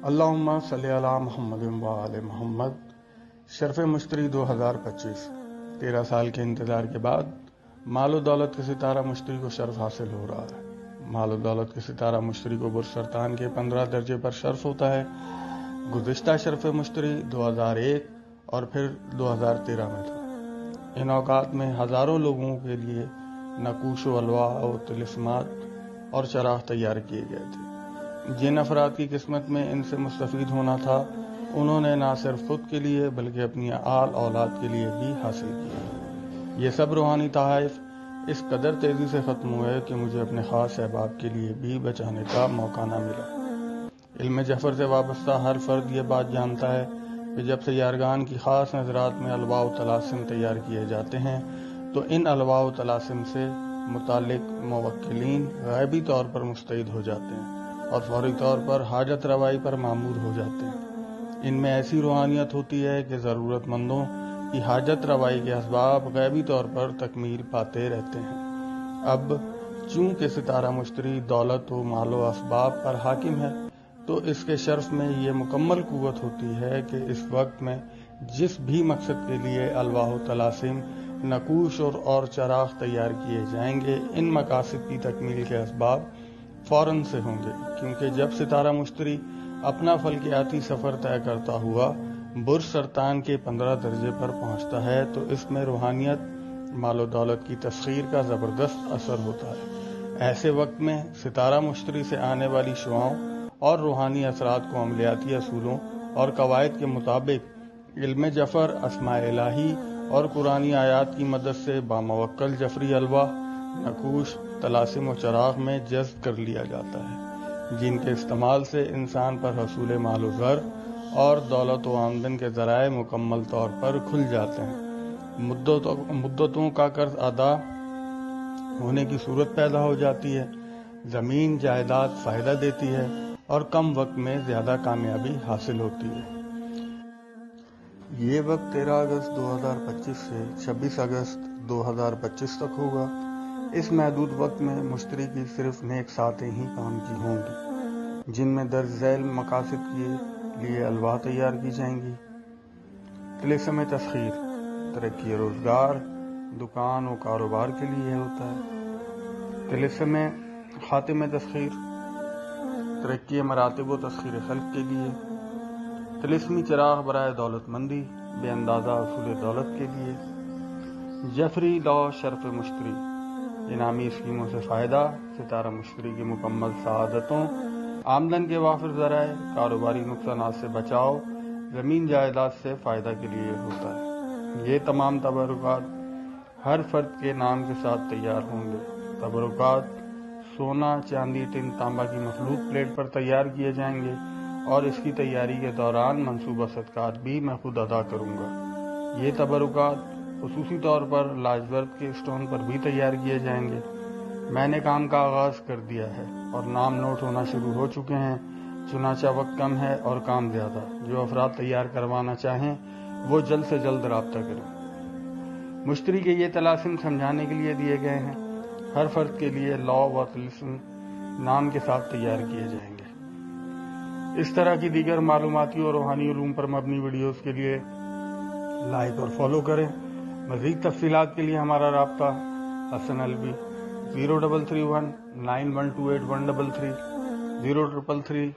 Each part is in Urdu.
اللہم صلی علی محمد و آل محمد۔ شرف مشتری 2025، 13 سال کے انتظار کے بعد مال و دولت کے ستارہ مشتری کو شرف حاصل ہو رہا ہے۔ مال و دولت کے ستارہ مشتری کو برج سرطان کے 15 درجے پر شرف ہوتا ہے۔ گزشتہ شرف مشتری 2001 اور پھر 2013 میں تھا۔ ان اوقات میں ہزاروں لوگوں کے لیے نقوش و الواح و طلسمات اور چراغ تیار کیے گئے تھے۔ جن افراد کی قسمت میں ان سے مستفید ہونا تھا، انہوں نے نہ صرف خود کے لیے بلکہ اپنی آل اولاد کے لیے بھی حاصل کیا۔ یہ سب روحانی تحائف اس قدر تیزی سے ختم ہوئے کہ مجھے اپنے خاص احباب کے لیے بھی بچانے کا موقع نہ ملا۔ علم جعفر سے وابستہ ہر فرد یہ بات جانتا ہے کہ جب سیارگان کی خاص نظرات میں الواح و طلاسم تیار کیے جاتے ہیں تو ان الواح و طلاسم سے متعلق موکلین غیبی طور پر مستعد ہو جاتے ہیں اور فوری طور پر حاجت روائی پر مامور ہو جاتے ہیں۔ ان میں ایسی روحانیت ہوتی ہے کہ ضرورت مندوں کی حاجت روائی کے اسباب غیبی طور پر تکمیل پاتے رہتے ہیں۔ اب چونکہ ستارہ مشتری دولت و مال و اسباب پر حاکم ہے تو اس کے شرف میں یہ مکمل قوت ہوتی ہے کہ اس وقت میں جس بھی مقصد کے لیے الواح و طلاسم، نقوش اور چراغ تیار کیے جائیں گے، ان مقاصد کی تکمیل کے اسباب فوراً سے ہوں گے، کیونکہ جب ستارہ مشتری اپنا فلکیاتی سفر طے کرتا ہوا برج سرطان کے 15 درجے پر پہنچتا ہے تو اس میں روحانیت، مال و دولت کی تسخیر کا زبردست اثر ہوتا ہے۔ ایسے وقت میں ستارہ مشتری سے آنے والی شعاؤں اور روحانی اثرات کو عملیاتی اصولوں اور قواعد کے مطابق علم جعفر، اسماء الہی اور قرآنی آیات کی مدد سے باموکل جعفری الواح، نقوش، طلاسم و چراغ میں جذب کر لیا جاتا ہے، جن کے استعمال سے انسان پر حصول مال و زر اور دولت و آمدن کے ذرائع مکمل طور پر کھل جاتے ہیں۔ مدتوں کا قرض ادا ہونے کی صورت پیدا ہو جاتی ہے، زمین جائیداد فائدہ دیتی ہے اور کم وقت میں زیادہ کامیابی حاصل ہوتی ہے۔ یہ وقت 13 اگست 2025 سے 26 اگست 2025 تک ہوگا۔ اس محدود وقت میں مشتری کی صرف نیک ساعتیں ہی کام کی ہوں گی، جن میں درج ذیل مقاصد کے لیے الواح تیار کی جائیں گی۔ طلسم تسخیر ترقی روزگار، دکان و کاروبار کے لیے ہوتا ہے۔ طلسم خاتم تسخیر ترقی مراتب و تسخیر خلق کے لیے۔ طلسمی چراغ برائے دولت مندی، بے اندازہ حصول دولت کے لیے۔ جعفری لا شرف مشتری انعامی اسکیموں سے فائدہ، ستارہ مشتری کی مکمل سعادتوں، آمدن کے وافر ذرائع، کاروباری نقصانات سے بچاؤ، زمین جائیداد سے فائدہ کے لیے ہوتا ہے۔ یہ تمام تبرکات ہر فرد کے نام کے ساتھ تیار ہوں گے۔ تبرکات سونا، چاندی، ٹن، تانبا کی مخلوط پلیٹ پر تیار کیے جائیں گے اور اس کی تیاری کے دوران منصوبہ صدقات بھی میں خود ادا کروں گا۔ یہ تبرکات خصوصی طور پر لاجورد کے اسٹون پر بھی تیار کیے جائیں گے۔ میں نے کام کا آغاز کر دیا ہے اور نام نوٹ ہونا شروع ہو چکے ہیں، چنانچہ وقت کم ہے اور کام زیادہ۔ جو افراد تیار کروانا چاہیں وہ جلد سے جلد رابطہ کریں۔ مشتری کے یہ طلاسم سمجھانے کے لیے دیے گئے ہیں، ہر فرد کے لیے لا و طلسم نام کے ساتھ تیار کیے جائیں گے۔ اس طرح کی دیگر معلوماتی اور روحانی علوم پر مبنی ویڈیوز کے لیے لائک اور فالو کریں۔ مزید تفصیلات کے لیے ہمارا رابطہ حسن الوی 0331 9128 133 0333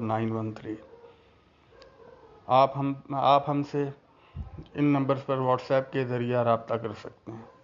913۔ آپ ہم سے ان نمبرز پر واٹس ایپ کے ذریعہ رابطہ کر سکتے ہیں۔